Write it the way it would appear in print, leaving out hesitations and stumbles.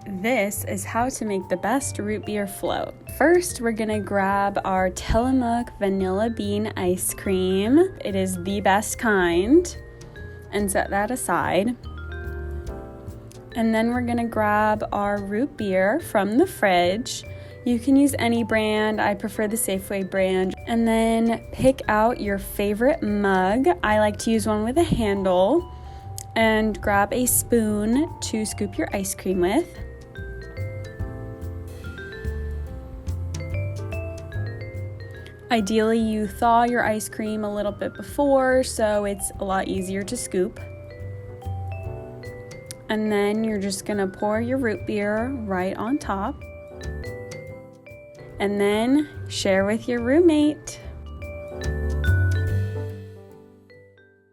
This is how to make the best root beer float. First, we're gonna grab our Tillamook vanilla bean ice cream. It is the best kind, and set that aside. And then we're gonna grab our root beer from the fridge. You can use any brand, I prefer the Safeway brand. And then pick out your favorite mug. I like to use one with a handle. And grab a spoon to scoop your ice cream with. Ideally, you thaw your ice cream a little bit before, so it's a lot easier to scoop. And then you're just gonna pour your root beer right on top. And then share with your roommate.